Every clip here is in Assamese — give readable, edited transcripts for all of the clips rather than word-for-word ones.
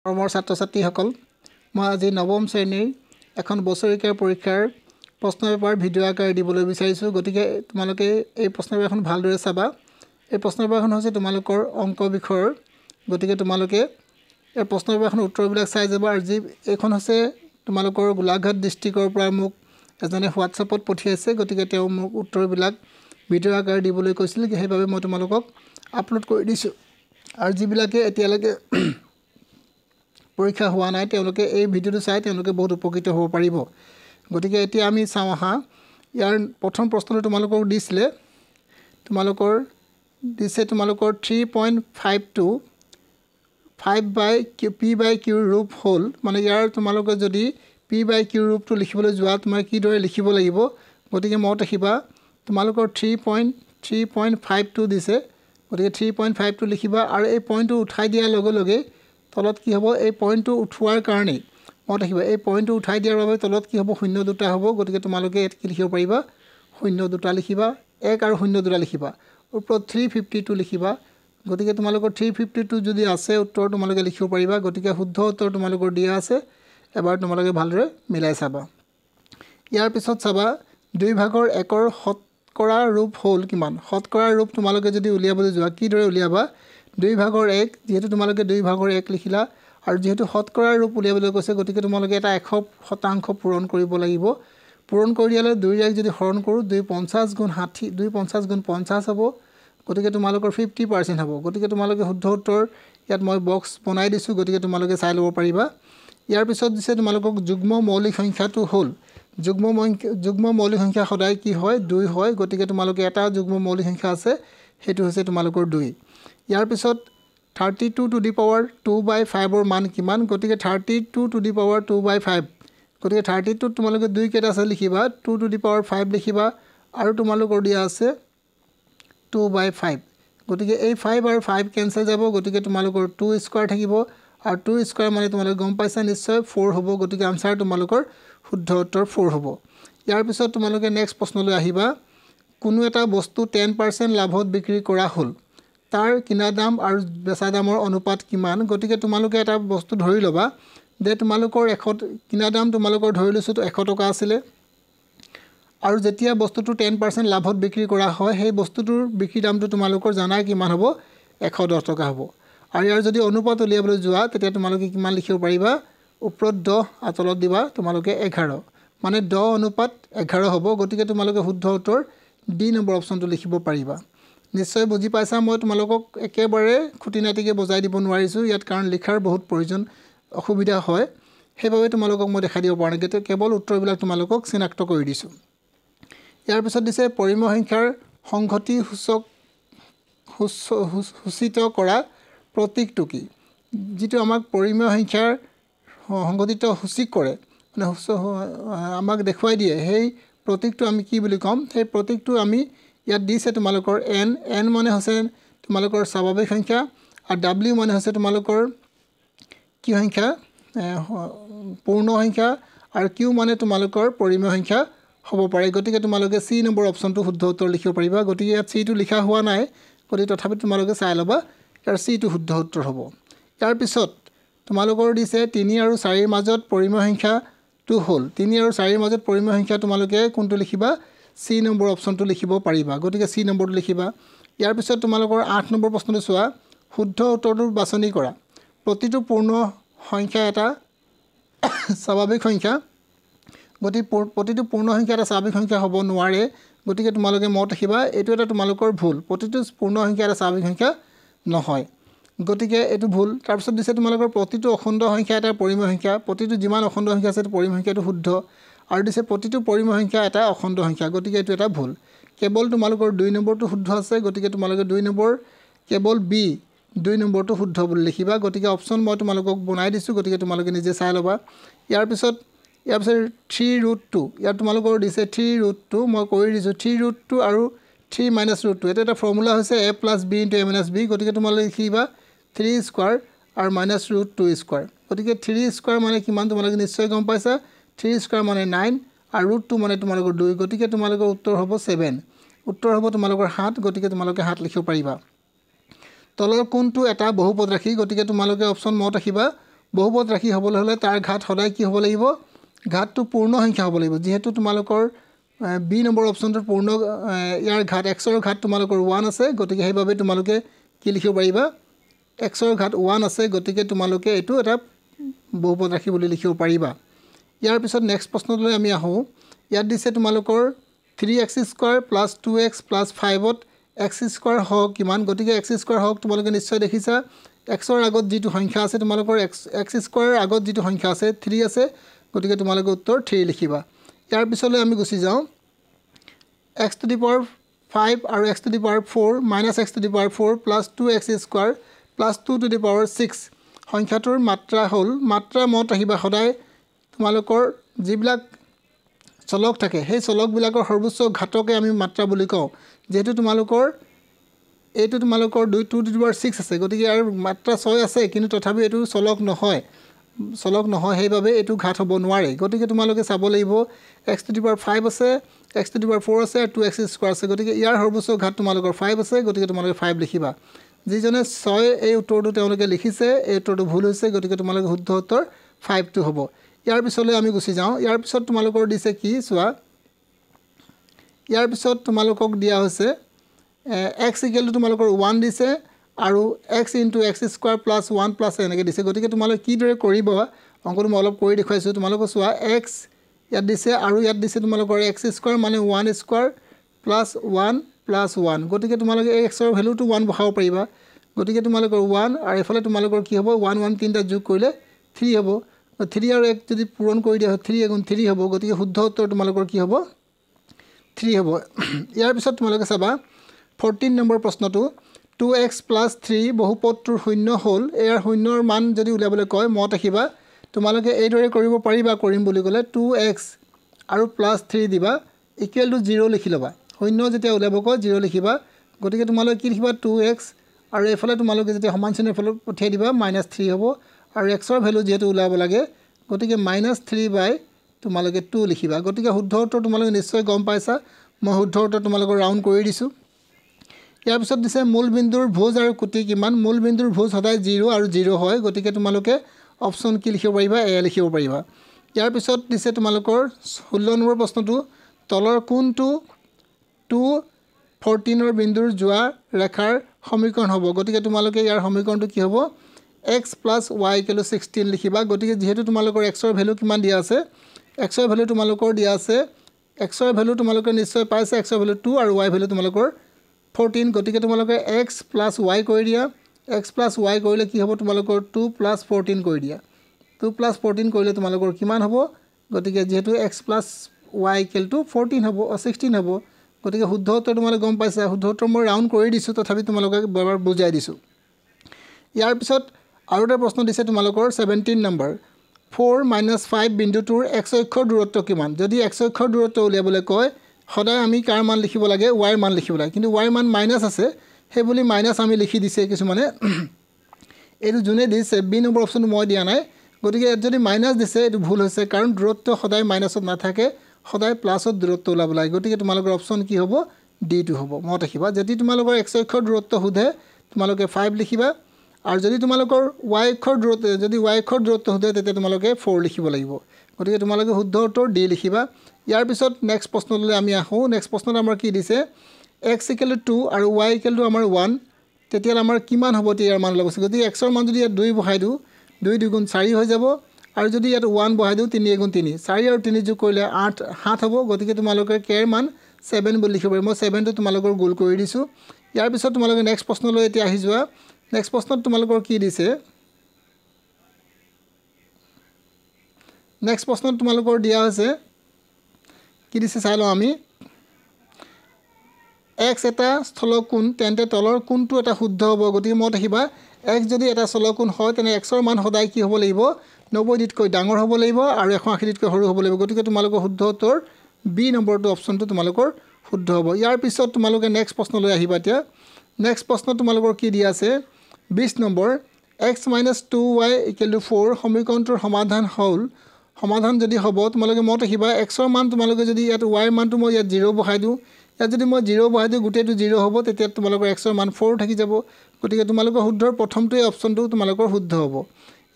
মৰমৰ ছাত্ৰ-ছাত্ৰীসকল মই আজি নৱম শ্ৰেণীৰ এখন বছৰেকীয়া পৰীক্ষাৰ প্ৰশ্ন পেপাৰ ভিডিঅ' আকাৰে দিবলৈ বিচাৰিছোঁ গতিকে তোমালোকে এই প্ৰশ্ন পেপাৰখন ভালদৰে চাবা এই প্ৰশ্ন পেপাৰখন হৈছে তোমালোকৰ অংক বিষয়ৰ গতিকে তোমালোকে এই প্ৰশ্ন পেপাৰখনৰ উত্তৰবিলাক চাই যাবা আৰু যি এইখন হৈছে তোমালোকৰ গোলাঘাট ডিষ্ট্ৰিক্টৰ পৰা মোক এজনে হোৱাটছআপত পঠিয়াইছে গতিকে তেওঁ মোক উত্তৰবিলাক ভিডিঅ' আকাৰে দিবলৈ কৈছিল সেইবাবে মই তোমালোকক আপলোড কৰি দিছোঁ আৰু যিবিলাকে এতিয়ালৈকে পৰীক্ষা হোৱা নাই তেওঁলোকে এই ভিডিঅ'টো চাই তেওঁলোকে বহুত উপকৃত হ'ব পাৰিব গতিকে এতিয়া আমি চাওঁ আহা ইয়াৰ প্ৰথম প্ৰশ্নটো তোমালোকক দিছিলে তোমালোকৰ 3.52 5/q p/q ৰূপ হ'ল মানে ইয়াৰ তোমালোকে যদি p/q ৰূপটো লিখিবলৈ যোৱা তোমাৰ কিদৰে লিখিব লাগিব গতিকে মনত ৰাখিবা তোমালোকৰ 3.52 দিছে গতিকে 3.52 লিখিবা আৰু এই পইণ্টটো উঠাই দিয়াৰ লগে লগে তলত কি হ'ব এই পইণ্টটো উঠোৱাৰ কাৰণে মনত ৰাখিবা এই পইণ্টটো উঠাই দিয়াৰ বাবে তলত কি হ'ব শূন্য দুটা হ'ব গতিকে তোমালোকে কি লিখিব পাৰিবা শূন্য দুটা লিখিবা 1 আৰু শূন্য দুটা লিখিবা ওপৰত 352 লিখিবা গতিকে তোমালোকৰ 352 যদি আছে উত্তৰ তোমালোকে লিখিব পাৰিবা গতিকে শুদ্ধ উত্তৰ তোমালোকৰ দিয়া আছে এবাৰ তোমালোকে ভালদৰে মিলাই চাবা ইয়াৰ পিছত চাবা 2/1ৰ শতকৰা ৰূপ হ'ল কিমান শতকৰা ৰূপ তোমালোকে যদি উলিয়াবলৈ যোৱা কিদৰে উলিয়াবা 2/1 যেহেতু তোমালোকে 2/1 লিখিলা আৰু যেহেতু শতকৰা ৰূপ উলিয়াবলৈ কৈছে গতিকে তোমালোকে এটা 100% পূৰণ কৰিব লাগিব পূৰণ কৰি দিলে 2 যদি হৰণ কৰোঁ 250 * 60 250 * 50 হ'ব গতিকে তোমালোকৰ 50% হ'ব গতিকে তোমালোকে শুদ্ধ উত্তৰ ইয়াত মই বক্স বনাই দিছোঁ গতিকে তোমালোকে চাই ল'ব পাৰিবা ইয়াৰ পিছত দিছে তোমালোকক যুগ্ম মৌলিক সংখ্যাটো হ'ল যুগ্ম মৌলিক সংখ্যা সদায় কি হয় 2 হয় গতিকে তোমালোকে এটা যুগ্ম মৌলিক সংখ্যা আছে সেইটো হৈছে তোমালোকৰ 2 ইয়াৰ পিছত 32 to the power 2/5 ৰ মান কিমান গতিকে 32 to the power 2/5 গতিকে 32 তোমালোকে 2 কেইটা আছে লিখিবা 2 to the power 5 লিখিবা আৰু তোমালোকৰ দিয়া আছে 2/5 গতিকে এই 5 আৰু 5 কেনসেল যাব গতিকে তোমালোকৰ 2 স্কয়াৰ থাকিব আৰু 2 স্কয়াৰ মানে তোমালোকে গম পাইছা নিশ্চয় 4 হ'ব গতিকে আনসাৰ তোমালোকৰ শুদ্ধ উত্তৰ 4 হ'ব ইয়াৰ পিছত তোমালোকে নেক্সট প্ৰশ্নলৈ আহিবা কোনো এটা বস্তু 10% লাভত বিক্ৰী কৰা হ'ল তাৰ কিনা দাম আৰু বেচা দামৰ অনুপাত কিমান গতিকে তোমালোকে এটা বস্তু ধৰি লবা যে তোমালোকৰ 100 কিনা দাম তোমালোকৰ ধৰি লৈছো 100 টকা আছিল আৰু যেতিয়া বস্তুটো 10% লাভত বিক্ৰী কৰা হয় সেই বস্তুটোৰ বিক্ৰী দামটো তোমালোকৰ জানাই কিমান হ'ব 110 টকা হ'ব আৰু ইয়াৰ যদি অনুপাত উলিয়াবলৈ যোৱা তেতিয়া তোমালোকে কিমান লিখিব পাৰিবা ওপৰত 10 আৰু তলত দিবা তোমালোকে 11 মানে 10 অনুপাত 11 হ'ব গতিকে তোমালোকে শুদ্ধ উত্তৰ ডি নম্বৰ অপচনটো লিখিব পাৰিবা নিশ্চয় বুজি পাইছা মই তোমালোকক একেবাৰে খুটিনাটিকে বজাই দিব নোৱাৰিছো ইয়াত কাৰণ লিখাৰ বহুত প্ৰয়োজন অসুবিধা হয় সেইবাবে তোমালোকক মই দেখাই দিব পৰা নাই কেৱল উত্তৰবিলাক তোমালোকক চিনাক্ত কৰি দিছো ইয়াৰ পিছত দিছে পৰিমেয় সংখ্যাৰ সংঘতি সূচিত কৰা প্ৰতীকটো কি যেটো আমাক পৰিমেয় সংখ্যাৰ সংঘটিত সূচিক কৰে মানে আমাক দেখুৱাই দিয়ে সেই প্ৰতীকটো আমি কি বুলি কম সেই প্ৰতীকটো আমি ইয়াত দিছে তোমালোকৰ n মানে হৈছে তোমালোকৰ স্বাভাৱিক সংখ্যা আৰু w মানে হৈছে তোমালোকৰ কি সংখ্যা পূৰ্ণ সংখ্যা আৰু q মানে তোমালোকৰ পৰিমেয় সংখ্যা হ'ব পাৰে গতিকে তোমালোকে c নম্বৰ অপচনটো শুদ্ধ উত্তৰ লিখিব পাৰিবা গতিকে ইয়াত c টো লিখা হোৱা নাই গতিকে তথাপি তোমালোকে চাই ল'বা ইয়াৰ c টো শুদ্ধ উত্তৰ হ'ব ইয়াৰ পিছত তোমালোকৰ দিছে 3 আৰু 4 ৰ মাজত পৰিমেয় সংখ্যাটো হ'ল 3 আৰু 4 ৰ মাজত পৰিমেয় সংখ্যা তোমালোকে কোনটো লিখিবা c নম্বৰ অপচনটো লিখিব পাৰিবা গতিকে c নম্বৰটো লিখিবা ইয়াৰ পিছত তোমালোকৰ 8 নম্বৰ প্ৰশ্নটো চোৱা শুদ্ধ উত্তৰটো বাছনি কৰা প্ৰতিটো পূৰ্ণ সংখ্যা এটা স্বাভাৱিক সংখ্যা গতিকে প্ৰতিটো পূৰ্ণ সংখ্যা এটা স্বাভাৱিক সংখ্যা হ'ব নোৱাৰে গতিকে তোমালোকে মনত ৰাখিবা এইটো এটা তোমালোকৰ ভুল প্ৰতিটো পূৰ্ণ সংখ্যা এটা স্বাভাৱিক সংখ্যা নহয় গতিকে এটো ভুল তাৰ পিছত দিছে তোমালোকৰ প্ৰতিটো অখণ্ড সংখ্যা এটা পৰিমেয় সংখ্যা প্ৰতিটো যিমান অখণ্ড সংখ্যা আছে পৰিমেয় সংখ্যাটো শুদ্ধ আৰু দিছে প্ৰতিটো পৰিমেয় সংখ্যা এটা অখণ্ড সংখ্যা গতিকে এটো এটা ভুল কেৱল তোমালোকৰ 2 নম্বৰটো শুদ্ধ আছে গতিকে তোমালোকে 2 নম্বৰ কেৱল বি 2 নম্বৰটো শুদ্ধ বুলি লিখিবা গতিকে অপচন মই তোমালোকক বনাই দিছো গতিকে তোমালোকে নিজে চাই ল'বা ইয়াৰ পিছত 3√2 ইয়াত তোমালোকৰ দিছে 3√2 মই কৰি দিছো 3√2 আৰু 3 - √2 এটা এটা ফৰ্মুলা হৈছে a + b * a - b গতিকে তোমালোকে লিখিবা 3 স্কয়াৰ আৰু -√2 স্কয়াৰ গতিকে 3 স্কয়াৰ মানে কিমান তোমালোকে নিশ্চয় গম পাইছা 3 স্কয়াৰ মানে 9 আৰু √2 মানে তোমালোকৰ 2 গতিকে তোমালোকৰ উত্তৰ হ'ব 7 উত্তৰ হ'ব তোমালোকৰ 7 গতিকে তোমালোকে 7 লিখিব পাৰিবা তলৰ কোনটো এটা বহুপদ ৰাখি গতিকে তোমালোকে অপচন মত ৰাখিবা বহুপদ ৰাশি হ'বলৈ হ'লে তাৰ ঘাত সদায় কি হ'ব লাগিব ঘাতটো পূৰ্ণ সংখ্যা হ'ব লাগিব যেহেতু তোমালোকৰ বি নম্বৰ অপচনটোৰ পূৰ্ণ ইয়াৰ ঘাত xৰ ঘাত তোমালোকৰ 1 আছে গতিকে সেইভাবে তোমালোকে কি লিখিব পাৰিবা xৰ ঘাত 1 আছে গতিকে তোমালোকে এটো এটা বহুপদ ৰাশি বুলি লিখিব পাৰিবা ইয়াৰ পিছত নেক্সট প্ৰশ্নলৈ আমি আহো ইয়াত দিছে তোমালোকৰ 3x² + 2x + 5 ত x² হওক কিমান গতিকে x² হওক তোমালোকে নিশ্চয় দেখিছা xৰ আগত যেটো সংখ্যা আছে তোমালোকৰ x² আগত যেটো সংখ্যা আছে 3 আছে গতিকে তোমালোকে উত্তৰ 3 লিখিবা ইয়াৰ পিছলৈ আমি গুছি যাও x⁴ 5 আৰু x⁴ - x⁴ + 2x² + 2⁶ সংখ্যাটোৰ মাত্ৰা হল মাত্ৰা মত আহিবা সদায় তোমালোকৰ যিবিলাক চলক থাকে সেই চলক বিলাকৰ সৰ্বোচ্চ ঘাতকে আমি মাত্ৰা বুলি কওঁ যেহেতু তোমালোকৰ এইটো তোমালোকৰ 2⁶ আছে গতিকে আৰু মাত্ৰা 6 আছে কিন্তু তথাপি এটো চলক নহয় সেইভাবে এটো ঘাত হ'ব নোৱাৰে গতিকে তোমালোকে চাব লাগিব x⁵ আছে x⁴ আছে আৰু 2x² আছে গতিকে ইয়াৰ সৰ্বোচ্চ ঘাত তোমালোকৰ 5 আছে গতিকে তোমালোকে 5 লিখিবা যিজনে 6 এই উত্তৰটো তেওঁলোকে লিখিছে এই উত্তৰটো ভুল হৈছে গতিকে তোমালোকে শুদ্ধ উত্তৰ 5 টো হ'ব ইয়াৰ পিছলৈ আমি গুছি যাও ইয়াৰ পিছত তোমালোকৰ দিছে কি চোৱা ইয়াৰ পিছত তোমালোকক দিয়া হৈছে x = তোমালোকৰ 1 দিছে আৰু x * x² + 1 + এনেকৈ দিছে গতিকে তোমালোকে কি দৰে কৰিবা অংকটো মই অলপ কৰি দেখাইছো তোমালোকে চোৱা x ইয়াত দিছে আৰু ইয়াত দিছে তোমালোকৰ x² মানে 1² + 1 + 1 গতিকে তোমালোকে x ৰ ভ্যালুটো 1 বহাব পাৰিবা গতিকে তোমালোকৰ 1 আৰু এফালে তোমালোকৰ কি হ'ব 1 1 তিনটা যোগ কৰিলে 3 হ'ব 3 আৰু 1 যদি পূৰণ কৰি দিয়া হয় 3 * 3 হ'ব গতিকে শুদ্ধ উত্তৰ তোমালোকৰ কি হ'ব 3 হ'ব ইয়াৰ পিছত তোমালোকে চাবা 14 নম্বৰ প্ৰশ্নটো 2x + 3 বহুপদটোৰ শূন্য হ'ল ইয়াৰ শূন্যৰ মান যদি উলিয়াবলৈ কয় মত ৰাখিবা তোমালোকে এই দৰে কৰিব পাৰিবা কৰিম বুলি ক'লে 2x আৰু +3 দিবা = 0 লিখি লবা শূন্য যেতিয়া উলিয়াব কয় 0 লিখিবা গতিকে তোমালোকে কি লিখিবা 2x আৰু এফালে তোমালোকে যেতিয়া সমান চিহ্নৰ ফলত পঠিয়াই দিবা -3 হ'ব আৰু x ৰ ভ্যালু যেহেতু উলাব লাগে গতিকে -3 তোমালোকে 2 লিখিবা গতিকে শুদ্ধ উত্তৰ তোমালোকে নিশ্চয় গম পাইছা মই শুদ্ধ উত্তৰ তোমালোকৰ ৰাউন্ড কৰি দিছো ইয়াৰ পিছত দিছে মূল বিন্দুৰ ভুজ আৰু কুটি কিমান মূল বিন্দুৰ ভুজ সদায় 0 আৰু 0 হয় গতিকে তোমালোকে অপচন কি লিখিব পাৰিবা এ লিখিব পাৰিবা ইয়াৰ পিছত দিছে তোমালোকৰ 16 নম্বৰ প্ৰশ্নটো তলৰ কোনটো 214 ৰ বিন্দুৰ যোৱা ৰেখাৰ সমীকৰণ হ'ব গতিকে তোমালোকে ইয়াৰ সমীকৰণটো কি হ'ব x + y = 16 লিখিবা গতিকে যেহেতু তোমালোকৰ x ৰ ভ্যালু কিমান দিয়া আছে x ৰ ভ্যালু তোমালোকৰ দিয়া আছে x ৰ ভ্যালু তোমালোকে নিশ্চয় পাইছে x ৰ ভ্যালু 2 আৰু y ভ্যালু তোমালোকৰ 14 গতিকে তোমালোকে x + y কৰি দিয়া x + y কৰিলে কি হ'ব তোমালোকৰ 2 + 14 কৰি দিয়া 2 + 14 কৰিলে তোমালোকৰ কিমান হ'ব গতিকে যেহেতু x + y = 14 হ'ব 16 হ'ব গতিকে শুদ্ধ উত্তৰ তোমালোকে গম পাইছা শুদ্ধ উত্তৰ মই ৰাউন্ড কৰি দিছো তথাপি তোমালোকে বাৰ বুজাই দিছো ইয়াৰ পিছত আৰু এটা প্ৰশ্ন দিছে তোমালোকৰ 17 নম্বৰ 4 - 5 বিন্দুটোৰ x অক্ষৰ দূৰত্ব কিমান যদি x অক্ষৰ দূৰত্ব উলিয়াবলৈ কয় সদায় আমি কাৰ মান লিখিব লাগে y মান লিখিব লাগে কিন্তু y মান মাইনাস আছে হে বুলি মাইনাস আমি লিখি দিছে কিছু মানে এটো জুনে দিছে বি নম্বৰ অপচনটো মই দিয়া নাই গতিকে যদি মাইনাস দিছে এটো ভুল হৈছে কাৰণ দূৰত্ব সদায় মাইনাসত নাথাকে সদায় প্লাসত দূৰত্ব ওলাব লাগে গতিকে তোমালোকৰ অপচন কি হ'ব d2 হ'ব মত ৰাখিবা যদি তোমালোকৰ x অক্ষৰ দূৰত্ব সোধে তোমালোকে 5 লিখিবা আৰু যদি তোমালোকৰ y অক্ষৰ দূৰত্ব যদি y অক্ষৰ দূৰত্ব সোধে তেতিয়া তোমালোকে 4 লিখিব লাগিব গতিকে তোমালোকে শুদ্ধ উত্তৰ d লিখিবা ইয়াৰ পিছত নেক্সট প্ৰশ্নলৈ আমি আহো নেক্সট প্ৰশ্নত আমাৰ কি দিছে x = 2 আৰু y = আমাৰ 1 তেতিয়া আমাৰ কিমান হ'ব ইয়াৰ মান লাগছে গতিকে x ৰ মান যদি ইয়াত 2 বহাই দিও 2 * 2 = 4 হৈ যাব আৰু যদি ইয়াত 1 বহাই দিও 3 * 3 4 আৰু 3 যোগ কৰিলে 8 হ'ব গতিকে তোমালোকে k ৰ মান 7 বুলি লিখিব মই 7 টো তোমালোকৰ গোল কৰি দিছো ইয়াৰ পিছত তোমালোকে নেক্সট প্ৰশ্নলৈ এতিয়া আহি যোৱা নেক্সট প্ৰশ্নত তোমালোকৰ কি দিছে নেক্সট প্ৰশ্নত তোমালোকৰ দিয়া হৈছে কি দিছে চাই লও আমি x এটা স্থলকোণ তেন্তে তলৰ কোণটো এটা শুদ্ধ হ'ব গতিকে মত আহিবা x যদি এটা স্থলকোণ হয় তেনে x ৰ মান সদায় কি হ'ব লাগিব 90 ডিগ্ৰীকৈ ডাঙৰ হ'ব লাগিব আৰু 180 ডিগ্ৰীকৈ সৰু হ'ব লাগিব গতিকে তোমালোকৰ শুদ্ধ উত্তৰ বি নম্বৰটো অপচনটো তোমালোকৰ শুদ্ধ হ'ব ইয়াৰ পিছত তোমালোকে নেক্সট প্ৰশ্নলৈ আহিবা এতিয়া নেক্সট প্ৰশ্ন তোমালোকৰ কি দিয়া আছে 20 নম্বৰ x - 2y = 4 সমীকৰণটোৰ সমাধান হ'ল সমাধান যদি হ'ব তোমালোকে মত ৰাখিবা x ৰ মান তোমালোকে যদি ইয়াত y ৰ মানটো মই ইয়াত 0 বহাই দিও ইয়াত যদি মই 0 বহাই দিও গুটেটো 0 হ'ব তেতিয়া তোমালোকৰ x ৰ মান 4 থাকি যাব গতিকে তোমালোকৰ শুদ্ধৰ প্ৰথমটোই অপচনটো তোমালোকৰ শুদ্ধ হ'ব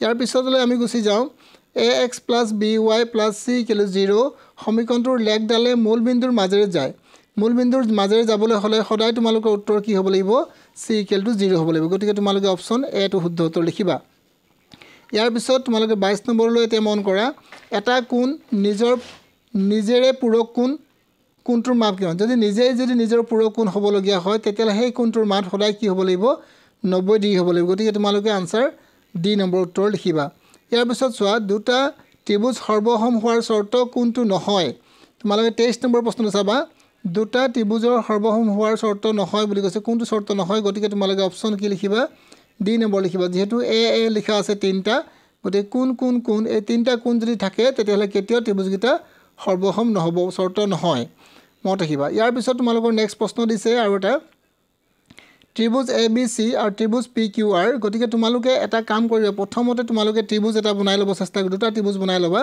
ইয়াৰ পিছলৈ আমি গুচি যাওঁ ax plus by plus c equal 0 সমীকৰণটোৰ লেগডালে মূল বিন্দুৰ মাজেৰে যায় মূল বিন্দুৰ মাজেৰে যাবলৈ হলে সদায় তোমালোকৰ উত্তৰ কি হ'ব লাগিব c equal 0 হ'ব লাগিব গতিকে তোমালোকে অপচন এ টো শুদ্ধ উত্তৰ লিখিবা ইয়াৰ পিছত তোমালোকে 22 নম্বৰলৈ এতিয়া মন কৰা এটা কোণ নিজেৰে পূৰক কোণটোৰ মাপ কিমান যদি নিজৰ পূৰক কোণ হ'ব লগিয়া হয় তেতিয়ালে সেই কোণটোৰ মান সদায় কি হ'ব লাগিব 90 ডিগ্ৰী হ'ব লাগিব গতিকে তোমালোকে আনসাৰ ডি নম্বৰ উত্তৰ লিখিবা ইয়াৰ পিছত চোৱা দুটা ত্ৰিভুজ সৰ্বসম হোৱাৰ শৰ্ত কোনটো নহয় তোমালোকে 23 নম্বৰ প্ৰশ্নটো চাবা দুটা ত্ৰিভুজৰ সৰ্বসম হোৱাৰ শৰ্ত নহয় বুলি কৈছে কোনটো শৰ্ত নহয় গতিকে তোমালোকে অপচন কি লিখিবা ডি নম্বৰ লিখিবা যেহেতু এ লিখা আছে তিনটা গতিকে কোন এই তিনটা কোণ যদি থাকে তেতিয়ালে কেতিয়াও ত্ৰিভুজগিতা সৰ্বসম নহব শৰ্ত নহয় মত ৰাখিবা ইয়াৰ পিছত তোমালোকৰ নেক্সট প্ৰশ্ন দিছে আৰু এটা ত্ৰিভুজ ABC আৰু ত্ৰিভুজ PQR গতিকে তোমালোকে এটা কাম কৰিবা প্ৰথমতে তোমালোকে ত্ৰিভুজ এটা বনাই ল'ব চেষ্টা কৰা দুটা ত্ৰিভুজ বনাই ল'বা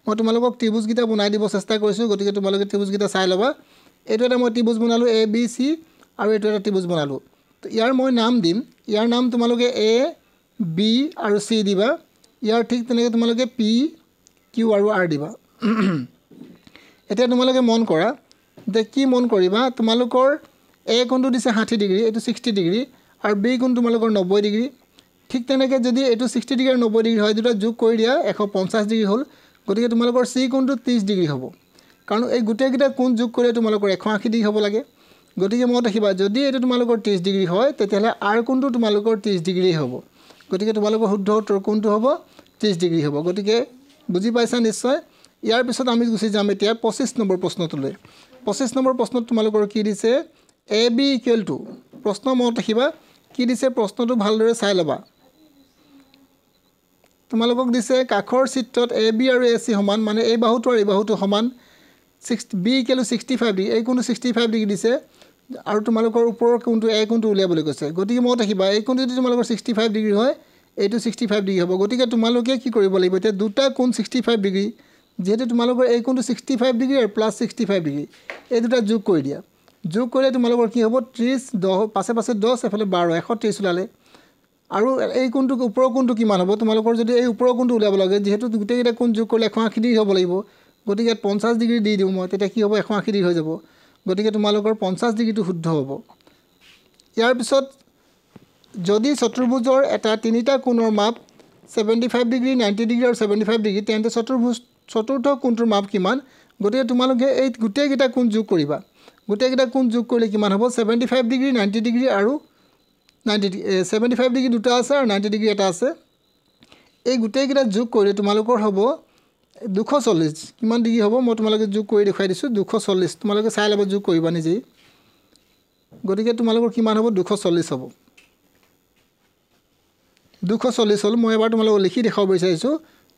মই তোমালোকক ত্ৰিভুজ গিতা বনাই দিব চেষ্টা কৰিছো গতিকে তোমালোকে ত্ৰিভুজ গিতা চাই ল'বা এটো এটা মই ত্ৰিভুজ বনালো ABC আৰু এটো এটা ত্ৰিভুজ বনালো তো ইয়াৰ মই নাম দিম ইয়াৰ নাম তোমালোকে A B আৰু C দিবা ইয়াৰ ঠিক তেনেকৈ তোমালোকে P Q আৰু R দিবা এতিয়া তোমালোকে মন কৰা যে কি মন কৰিবা তোমালোকৰ A কোণটো দিছে 60 ডিগ্ৰী এটো 60 ডিগ্ৰী আৰু B কোণ তোমালোকৰ 90 ডিগ্ৰী ঠিক তেনেকৈ যদি এটো 60 ডিগ্ৰী আৰু 90 ডিগ্ৰী হয় দুটা যোগ কৰি দিয়া 150 ডিগ্ৰী হ'ল গতিকে তোমালোকৰ C কোণটো 30 ডিগ্ৰী হ'ব কাৰণ এই গোটেই গিটা কোণ যোগ কৰি তোমালোকৰ 180 ডিগ্ৰী হ'ব লাগে গতিকে মই দেখিবা যদি এটো তোমালোকৰ 30 ডিগ্ৰী হয় তেতিয়ালে R কোণটো তোমালোকৰ 30 ডিগ্ৰী হ'ব গতিকে তোমালোকৰ শুদ্ধ উত্তৰ কোণটো হ'ব 30 ডিগ্ৰী হ'ব গতিকে বুজি পাইছা নিশ্চয় ইয়াৰ পিছত আমি গুচি যাম এতিয়া 25 নম্বৰ প্ৰশ্নটোলৈ 25 নম্বৰ প্ৰশ্নত তোমালোকৰ কি দিছে AB equal to প্ৰশ্ন মত ৰাখিবা কি দিছে প্ৰশ্নটো ভালদৰে চাই লবা তোমালোকক দিছে কাখৰ চিত্ৰত AB আৰু AC সমান মানে এই বাহুটো আৰু এই বাহুটো সমান B equal to 65 ডিগ্ৰী এই কোণটো 65 ডিগ্ৰী দিছে আৰু তোমালোকৰ ওপৰৰ কোণটো A কোণটো উলিয়াবলৈ কৈছে গতিকে মত ৰাখিবা এই কোণটো যদি তোমালোকৰ 65 ডিগ্ৰী হয় এইটো 65 ডিগ্ৰী হ'ব গতিকে তোমালোকে কি কৰিব লাগিব এতিয়া দুটা কোণ 65 ডিগ্ৰী যেহেতু তোমালোকৰ এই কোণটো 65 ডিগ্ৰী আৰু প্লাস 65 ডিগ্ৰী এই দুটা যোগ কৰি দিয়া যোগ কৰিলে তোমালোকৰ কি হ'ব 30 10 পাছে 10 এফালে 12 130 ওলালে আৰু এই কোণটো ওপৰৰ কোণটো কিমান হ'ব তোমালোকৰ যদি এই ওপৰৰ কোণটো উলিয়াব লাগে যেহেতু গোটেই এটা কোণ যোগ কৰিলে 180 ডিগ্ৰী হ'ব লাগিব গতিকে 50 ডিগ্ৰী দি দিও মই তেতিয়া কি হ'ব 180 ডিগ্ৰী হৈ যাব গতিকে তোমালোকৰ 50 ডিগ্ৰীটো শুদ্ধ হ'ব ইয়াৰ পিছত যদি চতুৰ্ভুজৰ এটা তিনিটা কোণৰ মাপ 75 ডিগ্ৰী 90 ডিগ্ৰী আৰু 75 ডিগ্ৰী তেন্তে চতুৰ্থ কোণটোৰ মাপ কিমান গতিকে তোমালোকে এই গোটেই গিটা কোণ যোগ কৰিবা গোটেই গিটা কোণ যোগ কৰিলে কিমান হ'ব 75 ডিগ্ৰী 90 ডিগ্ৰী আৰু 75 ডিগ্ৰী দুটা আছে আৰু 90 ডিগ্ৰী এটা আছে এই গোটেই গিটা যোগ কৰিলে তোমালোকৰ হ'ব 240 কিমান ডিগ্ৰী হ'ব মই তোমালোকে যোগ কৰি দেখাই দিছো 240 তোমালোকে চাই ল'ব যোগ কৰিবা নিজে গতিকে তোমালোকৰ কিমান হ'ব 240 হ'ব 240 হ'ল মই এবাৰ তোমালোকক লিখি দেখাব বিচাৰিছো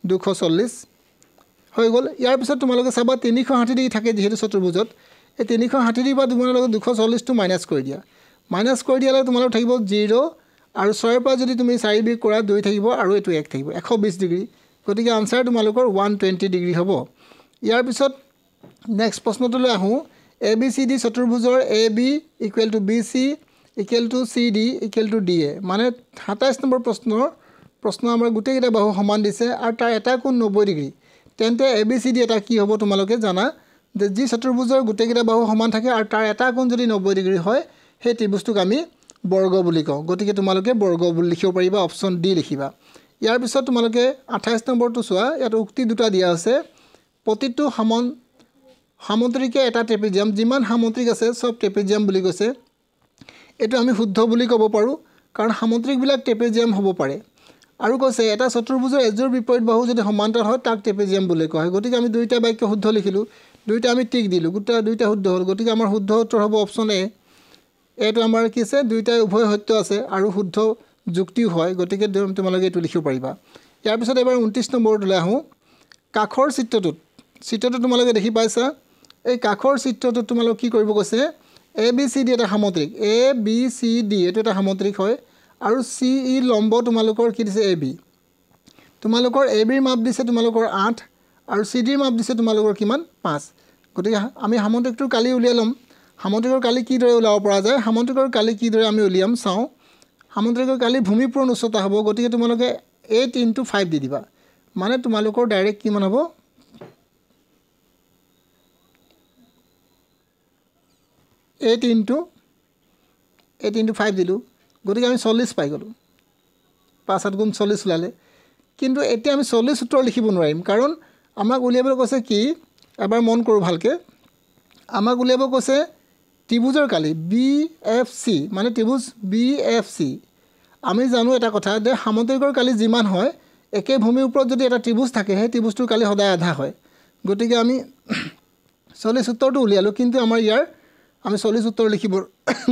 240 হৈ গ'ল ইয়াৰ পিছত তোমালোকে চাবা 360 ডিগ্ৰী থাকে যেহেতু চতুৰ্ভুজত এই 360 ডিগ্ৰী বা তোমালোকে 240 টো মাইনাস কৰি দিয়া মাইনাস কৰি দিয়ালে তোমালোকৰ থাকিব 0 আৰু 6 ৰ পৰা যদি তুমি 4 বিয়োগ কৰা 2 থাকিব আৰু এটো 1 থাকিব 120 ডিগ্ৰী গতিকে আনসাৰ তোমালোকৰ 120 ডিগ্ৰী হ'ব ইয়াৰ পিছত নেক্সট প্ৰশ্নটোলৈ আহো ABCD চতুৰ্ভুজৰ AB equal to BC equal to CD equal to DA মানে 27 নম্বৰ প্ৰশ্ন আমাৰ গোটেই গিটা বাহু সমান দিছে আৰু তাৰ এটা কোণ 90 ডিগ্ৰী তেন্তে ABCD এটা কি হ'ব তোমালোকে জানা যে যি চতুৰ্ভুজৰ গোটেই গিটা বাহু সমান থাকে আৰু তাৰ এটা কোণ যদি 90 ডিগ্ৰী হয় সেই ত্ৰিভুজটোক আমি বৰ্গ বুলি কওঁ গতিকে তোমালোকে বৰ্গ বুলি লিখিব পাৰিবা অপচন ডি লিখিবা ইয়াৰ পিছত তোমালোকে 28 নম্বৰটো চোৱা ইয়াত উক্তি দুটা দিয়া আছে প্ৰতিটো সামন্ত্ৰিকে এটা ট্ৰেপিজিয়াম যিমান সামন্ত্ৰিক আছে সব ট্ৰেপিজিয়াম বুলি কৈছে এটো আমি শুদ্ধ বুলি ক'ব পাৰো কাৰণ সামন্ত্ৰিক বিলাক ট্ৰেপিজিয়াম হ'ব পাৰে আৰু কৈছে এটা চতুৰ্ভুজৰ এজোৰ বিপৰীত বাহু যদি সমান্তৰ হয় তাক ট্ৰেপিজিয়াম বুলি কোৱা হয় গতিকে আমি দুইটা বাক্য শুদ্ধ লিখিলো দুইটা আমি টিক দিলো দুইটা শুদ্ধ হ'ল গতিকে আমাৰ শুদ্ধ উত্তৰ হ'ব অপচন এ এটো আমাৰ কি আছে দুইটা উভয় সত্য আছে আৰু শুদ্ধ যুক্তিও হয় গতিকে তোমালোকে এটো লিখিব পাৰিবা ইয়াৰ পিছত এবাৰ 29 নম্বৰলৈ আহো কাখৰ চিত্ৰটো তোমালোকে দেখি পাইছা এই কাখৰ চিত্ৰটো তোমালোক কি কৰিব কৈছে ABCD এটা সামন্ত্ৰিক ABCD এটো এটা সামন্ত্ৰিক হয় আৰু CE লম্ব তোমালোকৰ কি দিছে AB তোমালোকৰ AB ৰ মাপ দিছে তোমালোকৰ 8 আৰু CD ৰ মাপ দিছে তোমালোকৰ কিমান 5 গতিকে আমি সামন্ত্ৰিকটো কালি উলিয়াই লম সামন্ত্ৰিকৰ কালি কি দৰে উলাব পৰা যায় সামন্ত্ৰিকৰ কালি কি দৰে আমি উলিয়াম চাও সামন্ত্ৰিকৰ কালি ভূমি পূৰণ উচ্চতা হ'ব গতিকে তোমালোকে 8 × 5 দি দিবা মানে তোমালোকৰ ডাইৰেক্ট কিমান হ'ব 8 × 5 দিলোঁ গতিকে আমি 40 পাই গ'লোঁ 5 7 গুণ 40 ওলালে কিন্তু এতিয়া আমি 40 উত্তৰ লিখিব নোৱাৰিম কাৰণ আমাক উলিয়াবলৈ কৈছে কি এবাৰ মন কৰোঁ ভালকৈ আমাক উলিয়াব কৈছে ত্ৰিভুজৰ কালি BFC মানে ত্ৰিভুজ BFC আমি জানো এটা কথা যে সামন্তৰিকৰ কালি যিমান হয় একে ভূমিৰ ওপৰত যদি এটা ত্ৰিভুজ থাকে সেই ত্ৰিভুজটোৰ কালি সদায় আধা হয় গতিকে আমি 40 উত্তৰটো উলিয়ালোঁ কিন্তু আমাৰ ইয়াৰ আমি 40 উত্তৰ লিখিব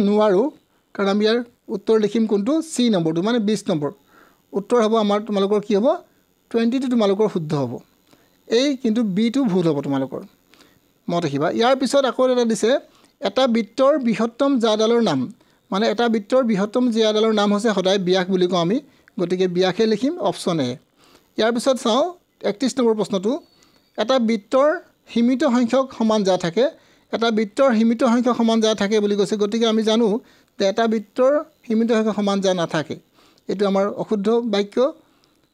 নোৱাৰোঁ কাৰণ আমি ইয়াৰ উত্তৰ লিখিম কোনটো C নম্বৰটো মানে 20 নম্বৰ উত্তৰ হ'ব আমাৰ তোমালোকৰ কি হ'ব 20টো তোমালোকৰ শুদ্ধ হ'ব এই কিন্তু B টো ভুল হ'ব তোমালোকৰ মত ৰাখিবা ইয়াৰ পিছত আকৌ এটা দিছে এটা বৃত্তৰ বৃহত্তম জাডালৰ নাম মানে এটা বৃত্তৰ বৃহত্তম জাডালৰ নাম হৈছে সদায় ব্যাস বুলি কওঁ আমি গতিকে ব্যাসে লিখিম অপচন এ ইয়াৰ পিছত চাওঁ 31 নম্বৰ প্ৰশ্নটো এটা বৃত্তৰ সীমিত সংখ্যক সমান জা থাকে এটা বৃত্তৰ সীমিত সংখ্যক সমান জা থাকে বুলি কৈছে গতিকে আমি জানো যে এটা বৃত্তৰ সীমিত সংখ্যক সমান জা নাথাকে এটো আমাৰ অশুদ্ধ বাক্য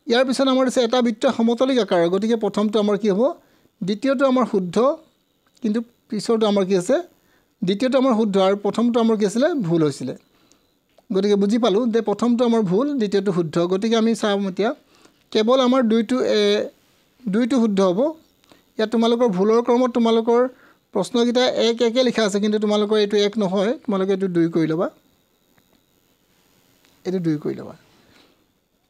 ইয়াৰ পিছত আমাৰ আছে এটা বৃত্ত সমতলিক আকাৰৰ গতিকে প্ৰথমটো আমাৰ কি হ'ব দ্বিতীয়টো আমাৰ শুদ্ধ কিন্তু পিছৰটো আমাৰ কি আছে দ্বিতীয়টো আমাৰ শুদ্ধ আৰু প্ৰথমটো আমাৰ কি আছিল ভুল হৈছিল গতিকে বুজি পালো যে প্ৰথমটো আমাৰ ভুল দ্বিতীয়টো শুদ্ধ গতিকে আমি চাম এতিয়া কেৱল আমাৰ দুইটো শুদ্ধ হ'ব ইয়াত তোমালোকৰ ভুলৰ ক্ৰমত তোমালোকৰ প্ৰশ্নকেইটা এক একে লিখা আছে কিন্তু তোমালোকৰ এইটো এক নহয় তোমালোকে এইটো 2 কৰি ল'বা এইটো 2 কৰি ল'বা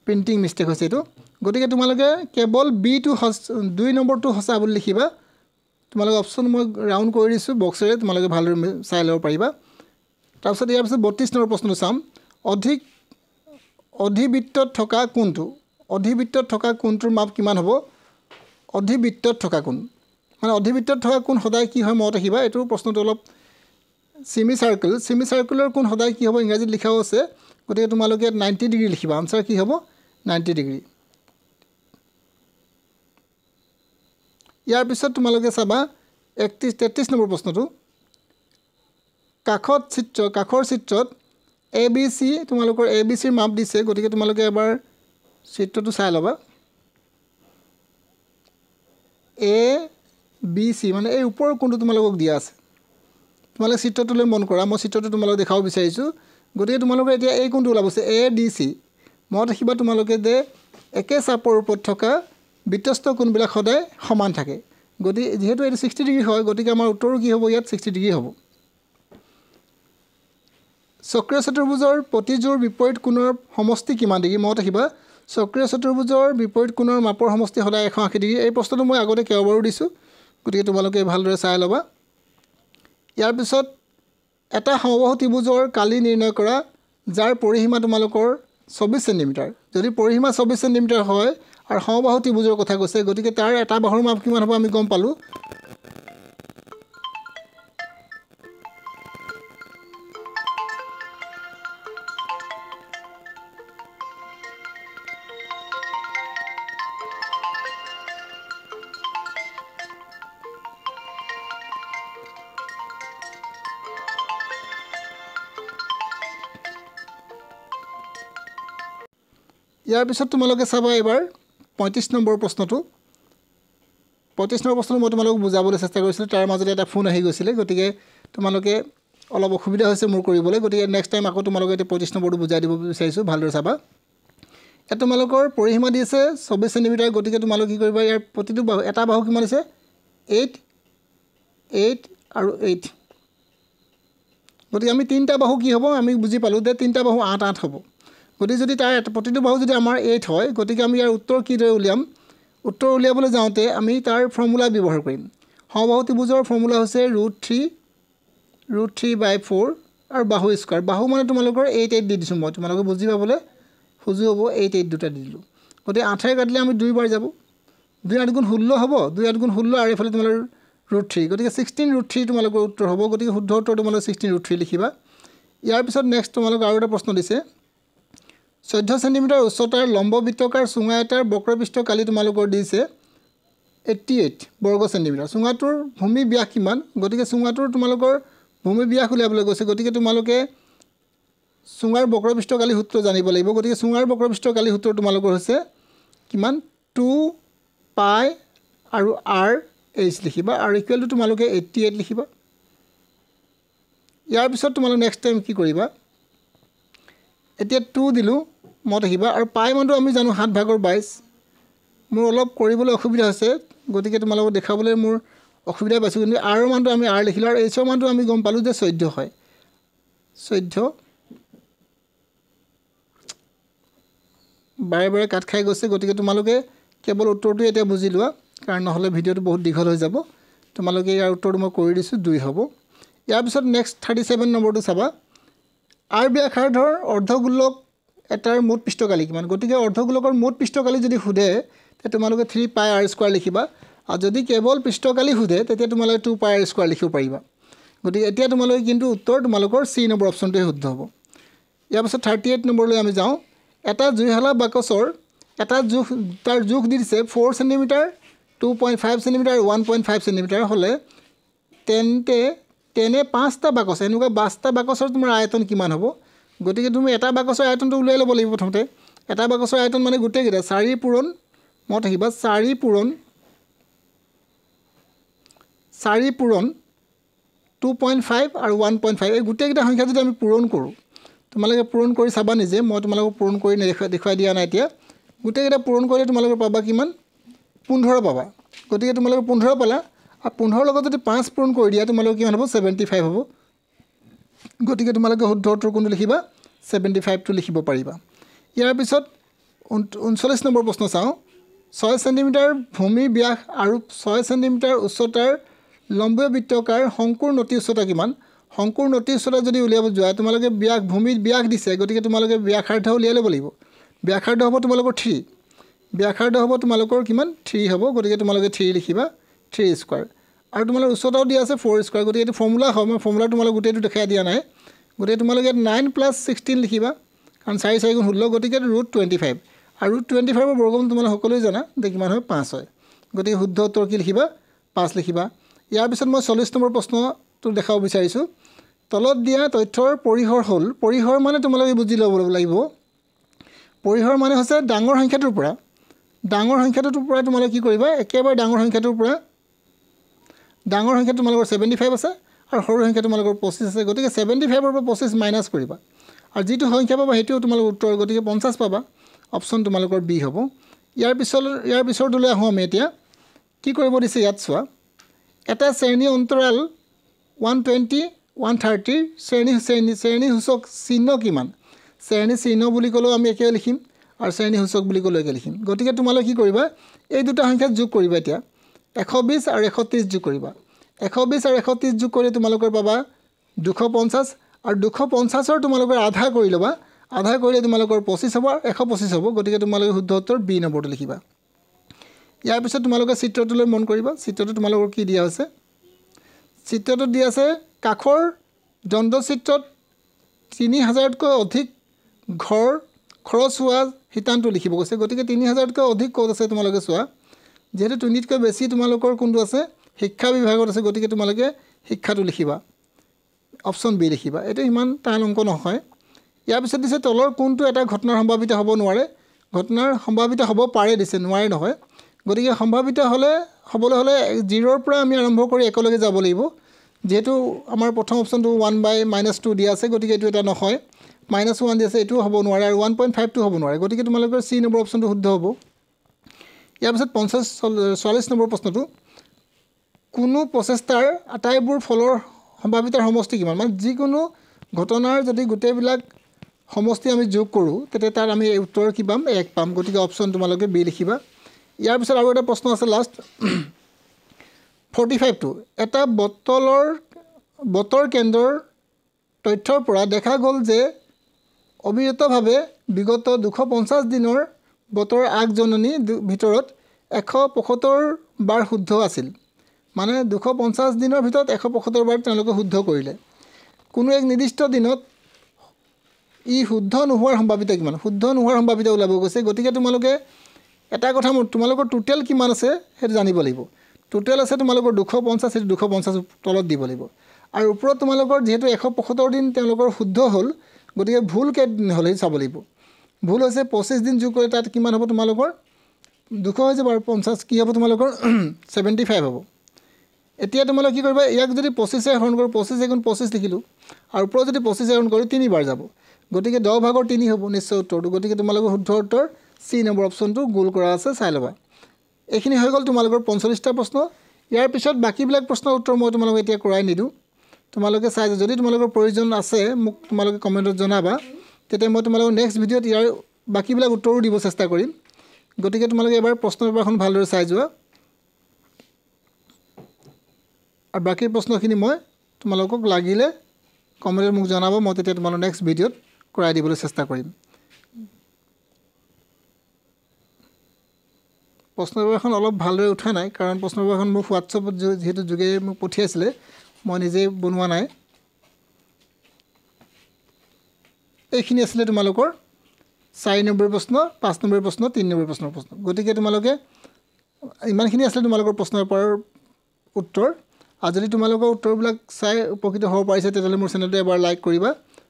প্ৰিন্টিং মিস্টেক হৈছে এইটো গতিকে তোমালোকে কেৱল B2 2 নম্বৰটো হসা বুলি লিখিবা তোমালোকে অপচন মই ৰাউন্ড কৰি দিছো বক্সৰে তোমালোকে ভালদৰে চাই ল'ব পাৰিবা তাৰপিছত ইয়াৰ পিছত 32 নম্বৰ প্ৰশ্নটো চাম অধিবৃত্তত থকা কোণটোৰ মাপ কিমান হ'ব অধিবৃত্তত থকা কোণ মানে অধিবৃত্তত থকা কোণ সদায় কি হয় মত ৰাখিবা এইটো প্ৰশ্নটো অলপ সেমি সাৰ্কেলৰ কোণ সদায় কি হ'ব ইংৰাজীত লিখাও আছে গতিকে তোমালোকে 90 ডিগ্ৰী লিখিবা আনসাৰ কি হ'ব 90 ডিগ্ৰী ইয়াৰ পিছত তোমালোকে চাবা 33 নম্বৰ প্ৰশ্নটো কাখৰ চিত্ৰত ABC তোমালোকৰ ABC ৰ মাপ দিছে গতিকে তোমালোকে এবাৰ চিত্ৰটো চাই ল'বা ABC মানে এই ওপৰৰ কোণটো তোমালোকক দিয়া আছে তোমালোকে চিত্ৰটোলৈ মন কৰা মই চিত্ৰটো তোমালোকক দেখাব বিচাৰিছো গতিকে তোমালোকে এতিয়া এই কোণটো ওলাবছে ADC মত ৰাখিবা তোমালোকে যে একে চাপৰ ওপৰত থকা বিতস্ত কোণবিলাক সদায় সমান থাকে গতিকে যেহেতু এটা 60 ডিগ্ৰী হয় গতিকে আমাৰ উত্তৰটো কি হ'ব ইয়াত 60 ডিগ্ৰী হ'ব চক্ৰীয় চতুৰ্ভুজৰ প্ৰতিযোৰ বিপৰীত কোণৰ সমষ্টি কিমান ডিগ্ৰী মত ৰাখিবা চক্ৰীয় চতুৰ্ভুজৰ বিপৰীত কোণৰ মাপৰ সমষ্টি সদায় 180 ডিগ্ৰী এই প্ৰশ্নটো মই আগতে কেইবাৰো দিছো গতিকে তোমালোকে ভালদৰে চাই ল'বা ইয়াৰ পিছত এটা সমবাহু ত্ৰিভুজৰ কালি নিৰ্ণয় কৰা যাৰ পৰিসীমা তোমালোকৰ 24 সেন্টিমিটাৰ যদি পৰিসীমা 24 সেন্টিমিটাৰ হয় আৰু সমবাহু ত্ৰিভুজৰ কথা কৈছে গতিকে তাৰ এটা বাহুৰ মাপ কিমান হ'ব আমি গম পালো ইয়াৰ পিছত তোমালোকে চাবা এবাৰ 35 নম্বৰ প্ৰশ্নটো 35 নম্বৰ প্ৰশ্নটো মই তোমালোকক বুজাবলৈ চেষ্টা কৰিছিলো তাৰ মাজতে এটা ফোন আহি গৈছিল গতিকে তোমালোকে অলপ অসুবিধা হৈছে মোৰ কৰিবলৈ গতিকে নেক্সট টাইম আকৌ তোমালোকে এটা 25 নম্বৰটো বুজাই দিব বিচাৰিছো ভালদৰে চাবা এটা তোমালোকৰ পৰিসীমা দিছে 24 সেন্টিমিটাৰ গতিকে তোমালোকে কি কৰিবা ইয়াৰ প্ৰতিটো বাহু এটা বাহু কিমান আছে 8 আৰু 8 গতিকে আমি তিনটা বাহু কি হ'ব আমি বুজি পালো যে তিনটা বাহু 8 হ'ব গতিকে যদি তাৰ প্ৰতিটো বাহু যদি আমাৰ 8 হয় গতিকে আমি ইয়াৰ উত্তৰ কি দৰে উলিয়াম উত্তৰ উলিয়াবলৈ যাওঁতে আমি তাৰ ফৰ্মুলা ব্যৱহাৰ কৰিম সমবাহু ত্ৰিভুজৰ ফৰ্মুলা হৈছে √3/4 আৰু বাহু স্কয়াৰ বাহু মানে তোমালোকৰ 8 দি দিছো মই তোমালোকে বুজি পাবলৈ খুজু হ'ব 8 দুটা দি দিলো গতিকে 8 এ কাটিলে আমি 2 বাৰ যাব 2 8 গুণ 16 হ'ব 2 8 গুণ 16 আৰু এফালে তোমালোকৰ √3 গতিকে 16√3 তোমালোকৰ উত্তৰ হ'ব গতিকে শুদ্ধ উত্তৰ তোমালোকে 16√3 লিখিবা ইয়াৰ পিছত নেক্সট তোমালোকৰ আৰু এটা প্ৰশ্ন দিছে 14 সেন্টিমিটাৰ উচ্চতাৰ লম্ব বৃত্তাকাৰ চুঙা এটাৰ বক্ৰপৃষ্ঠ কালি তোমালোকৰ দিছে 88 বৰ্গ সেন্টিমিটাৰ চুঙাটোৰ ভূমি ব্যাস কিমান গতিকে চুঙাটোৰ তোমালোকৰ ভূমি ব্যাস উলিয়াবলৈ গৈছে গতিকে তোমালোকে চুঙাৰ বক্ৰপৃষ্ঠ কালি সূত্ৰ জানিব লাগিব গতিকে চুঙাৰ বক্ৰপৃষ্ঠ কালি সূত্ৰ তোমালোকৰ হৈছে কিমান 2 পাই আৰু r h লিখিবা আৰু ইকুৱেল টু তোমালোকে 88 লিখিবা ইয়াৰ পিছত তোমালোকে নেক্সট টাইম কি কৰিবা এতিয়া 2 দিলো মত আহিবা আৰু পাই মানটো আমি জানো 7/22 মোৰ অলপ কৰিবলৈ অসুবিধা হৈছে গতিকে তোমালোকক দেখাবলৈ মোৰ অসুবিধা পাইছো কিন্তু r মানটো আমি r লিখিলো আৰু h মানটো আমি গম পালো যে 14 হয় 14 বাৰে বাৰে কাট খাই গৈছে গতিকে তোমালোকে কেৱল উত্তৰটো এতিয়া বুজি লোৱা কাৰণ নহলে ভিডিওটো বহুত দীঘল হৈ যাব তোমালোকে ইয়াৰ উত্তৰটো মই কৰি দিছো 2 হ'ব ইয়াৰ পিছত নেক্সট 37 নম্বৰটো চাবা r ব্যাসাৰ্ধৰ অৰ্ধগোলক এটাৰ মুঠ পৃষ্ঠকালি কিমান গতিকে অৰ্ধগোলকৰ মুঠ পৃষ্ঠকালি যদি খুদে তে তোমালোকে 3 পাই r স্কয়াৰ লিখিবা আৰু যদি কেৱল পৃষ্ঠকালি খুদে তেতিয়া তোমালোকে 2 পাই r স্কয়াৰ লিখিব পাৰিবা গতিকে এতিয়া তোমালোকে কিন্তু উত্তৰ তোমালোকৰ C নম্বৰ অপচনটোৱে শুদ্ধ হ'ব ইয়াৰ পিছত 38 নম্বৰলৈ আমি যাওঁ এটা জুইহালা বাকচৰ এটা জোখ তাৰ জোখ দিছে 4 cm 2.5 cm 1.5 cm হলে তেন্তে তেনে 5টা বাকচ এনেকুৱা 5টা বাকচৰ তোমাৰ আয়তন কিমান হ'ব গতিকে তুমি এটা বাকচৰ আয়তনটো উলাই ল'ব লাগিব প্ৰথমতে এটা বাকচৰ আয়তন মানে গোটেই কেইটা 4 পূৰণ মত আহিবা 4 পূৰণ 2.5 আৰু 1.5 এই গোটেই কেইটা সংখ্যা যদি আমি পূৰণ কৰো তোমালোকে পূৰণ কৰি চাবা নিজে মই তোমালোকক পূৰণ কৰি দেখুৱাই দিয়া নাই এতিয়া গোটেই কেইটা পূৰণ কৰিলে তোমালোকে পাবা কিমান 15 পাবা গতিকে তোমালোকে 15 পালা আৰু 15 লগত যদি 5 পূৰণ কৰি দিয়া তোমালোকে কিমান হ'ব 75 হ'ব গতিকে তোমালোকে শুদ্ধ উত্তৰ কোনটো লিখিবা 75 টো লিখিব পাৰিবা ইয়াৰ পিছত 39 নম্বৰ প্ৰশ্ন চাও 6 cm ভূমি ব্যাস আৰু 6 cm উচ্চতাৰ লম্বীয় বৃত্তাকাৰ শংকুৰ নতি উচ্চতা কিমান শংকুৰ নতি উচ্চতা যদি উলিয়াব যোৱা তোমালোকে ব্যাস ভূমিৰ ব্যাস দিছে গতিকে তোমালোকে ব্যাসাৰ্ধ উলিয়াই ল'ব লাগিব ব্যাসাৰ্ধ হ'ব তোমালোকৰ 3 ব্যাসাৰ্ধ হ'ব তোমালোকৰ কিমান 3 হ'ব গতিকে তোমালোকে 3 লিখিবা 3 স্কয়াৰ আৰু তোমালোকৰ উচ্চতাও দিয়া আছে 4 স্কয়াৰ গতিকে এটো ফৰ্মুলা হয় মই ফৰ্মুলা তোমালোক গুটেটো দেখাই দিয়া নাই গতিকে তোমালোকে 9 + 16 লিখিবা কাৰণ 4 4 গুণ 16 গতিকে √25 আৰু √25 ৰ বৰ্গমূল তোমালোক সকলোৱে জানা যে কিমান হয় 5 হয় গতিকে শুদ্ধ উত্তৰ কি লিখিবা 5 লিখিবা ইয়াৰ পিছত মই 40 নম্বৰ প্ৰশ্নটো দেখাব বিচাৰিছো তলত দিয়া তথ্যৰ পৰিহৰ হল পৰিহৰ মানে তোমালোকে বুজি ল'ব লাগিব পৰিহৰ মানে হৈছে ডাঙৰ সংখ্যাটোৰ পৰা তোমালোকে কি কৰিবা একেবাৰে ডাঙৰ সংখ্যাটোৰ পৰা ডাঙৰ সংখ্যা তোমালোকৰ 75 আছে আৰু সৰু সংখ্যা তোমালোকৰ 25 আছে গতিকে 75 ৰ পৰা 25 মাইনাস কৰিবা আৰু যেটো সংখ্যা পাবা হেটো তোমালোকৰ উত্তৰ গতিকে 50 পাবা অপচন তোমালোকৰ বি হ'ব ইয়াৰ পিছৰটোলৈ আহো আমি এতিয়া কি কৰিব দিছে ইয়াত চোৱা এটা শ্ৰেণী অন্তৰাল 120 130 শ্ৰেণী সূচক চিহ্ন কিমান শ্ৰেণী চিহ্ন বুলি ক'লেও আমি একে লিখিম আৰু শ্ৰেণী সূচক বুলি ক'লেও একে লিখিম গতিকে তোমালোকে কি কৰিবা এই দুটা সংখ্যা যোগ কৰিবা এতিয়া 120 আৰু 130 যোগ কৰিবা 120 আৰু 130 যোগ কৰি তোমালোকৰ পাবা 250 আৰু 250 ৰ তোমালোকৰ আধা কৰি লবা আধা কৰিলে তোমালোকৰ 25 হ'ব 125 হ'ব গতিকে তোমালোকে শুদ্ধ উত্তৰ বি নম্বৰটো লিখিবা ইয়াৰ পিছত তোমালোকে চিত্ৰটোলৈ মন কৰিবা চিত্ৰটো তোমালোকৰ কি দিয়া আছে চিত্ৰটো দিয়া আছে কাখৰ দণ্ড চিত্ৰত 3000 তকৈ অধিক ঘৰ খৰচ হোৱা হিতান্ত লিখিব কৈছে গতিকে 3000 তকৈ অধিক ক'ত আছে তোমালোকে চোৱা যেহেতু 20 তকৈ বেছি তোমালোকৰ কোনটো আছে শিক্ষা বিভাগত আছে গতিকে তোমালোকে শিক্ষাটো লিখিবা অপচন বি লিখিবা এটা ইমান টান অংক নহয় ইয়াৰ পিছত দিছে তলৰ কোনটো এটা ঘটনাৰ সম্ভাৱিত হ'ব নোৱাৰে ঘটনাৰ সম্ভাৱিত হ'ব পাৰে দিছে নোৱাৰে নহয় গতিকে সম্ভাৱিত হ'বলৈ হলে 0 ৰ পৰা আমি আৰম্ভ কৰি 1 লৈকে যাব লাগিব যেহেতু আমাৰ প্ৰথম অপচনটো 1/-2 দিয়া আছে গতিকে এটো এটা নহয় -1 দিয়া আছে এটো হ'ব নোৱাৰে আৰু 1.5 টো হ'ব নোৱাৰে গতিকে তোমালোকৰ সি নম্বৰ অপচনটো শুদ্ধ হ'ব ইয়াৰ পিছত 44 নম্বৰ প্ৰশ্নটো কোনো প্ৰচেষ্টাৰ আটাইবোৰ ফলৰ সম্ভাৱিতাৰ সমষ্টি কিমান মানে যিকোনো ঘটনাৰ যদি গোটেইবিলাক সমষ্টি আমি যোগ কৰো তেতিয়া তাৰ আমি উত্তৰ কি পাম 1 পাম গতিকে অপচন তোমালোকে বি লিখিবা ইয়াৰ পিছত আৰু এটা প্ৰশ্ন আছে লাষ্ট 45 টো এটা বতৰ কেন্দ্ৰৰ তথ্যৰ পৰা দেখা গ'ল যে অবিৰতভাৱে বিগত 250 দিনৰ বতৰ আগজননী ভিতৰত 175 বাৰ শুদ্ধ আছিল মানে 250 দিনৰ ভিতৰত 175 বাৰ তেওঁলোকে শুদ্ধ কৰিলে কোনো এক নিৰ্দিষ্ট দিনত ই শুদ্ধ নোহোৱাৰ সম্ভাৱিতা কিমান শুদ্ধ নোহোৱাৰ সম্ভাৱিতা ওলাব গৈছে গতিকে তোমালোকে এটা কথা তোমালোকৰ টোটাল কিমান আছে হেতু জানিব লাগিব টোটাল আছে তোমালোকৰ 250 হেতু 250 তলত দিব লাগিব আৰু ওপৰত তোমালোকৰ যেহেতু 175 দিন তেওঁলোকৰ শুদ্ধ হ'ল গতিকে ভুল কেদিন হ'লে চাব লাগিব ভুল হৈছে 25 দিন যোগ কৰি তাত কিমান হ'ব তোমালোকৰ 200 হৈছে বাৰু 50 কি হ'ব তোমালোকৰ 75 হ'ব এতিয়া তোমালোক কি কৰিবা ইয়াক যদি 25 এ হৰণ কৰোঁ 25 গুণ 25 লিখিলোঁ আৰু ওপৰত যদি 25 হৰণ কৰোঁ 3 বাৰ যাব গতিকে 10 ভাগৰ 3 হ'ব নিশ্চয় উত্তৰটো গতিকে তোমালোকৰ শুদ্ধ উত্তৰ সি নম্বৰ অপচনটো গোল কৰা আছে চাই ল'বা এইখিনি হৈ গ'ল তোমালোকৰ 45টা প্ৰশ্ন ইয়াৰ পিছত বাকিবিলাক প্ৰশ্নৰ উত্তৰ মই তোমালোকক এতিয়া কৰাই নিদু তোমালোকে চাই যদি তোমালোকৰ প্ৰয়োজন আছে মোক তোমালোকে কমেন্টত জনাবা তেতিয়া মই তোমালোকক নেক্সট ভিডিঅ'ত ইয়াৰ বাকিবিলাক উত্তৰো দিব চেষ্টা কৰিম গতিকে তোমালোকে এবাৰ প্ৰশ্ন পেপাৰখন ভালদৰে চাই যোৱা আৰু বাকি প্ৰশ্নখিনি মই তোমালোকক লাগিলে কমেন্টত মোক জনাবা মই তেতিয়া তোমালোকক নেক্সট ভিডিঅ'ত কৰাই দিবলৈ চেষ্টা কৰিম প্ৰশ্ন পেপাৰখন অলপ ভালদৰে উঠা নাই কাৰণ প্ৰশ্ন পেপাৰখন মোক হোৱাটছআপত যেহেতু যোগে মোক পঠিয়াইছিলে মই নিজে বনোৱা নাই এইখিনি আছিল তোমালোকৰ 4 নম্বৰ প্ৰশ্ন 5 নম্বৰ প্ৰশ্ন 3 নম্বৰ প্ৰশ্ন গতিকে তোমালোকে ইমানখিনি আছিল তোমালোকৰ প্ৰশ্ন পেপাৰৰ উত্তৰ আৰু যদি তোমালোকৰ উত্তৰবিলাক চাই উপকৃত হ'ব পাৰিছে তেতিয়াহ'লে মোৰ চেনেলটো এবাৰ লাইক কৰিবা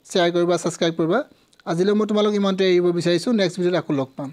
শ্বেয়াৰ কৰিবা সাবস্ক্ৰাইব কৰিবা আজিলৈ মই তোমালোক ইমানতে এৰিব বিচাৰিছো নেক্সট ভিডিঅ'ত আকৌ লগ পাম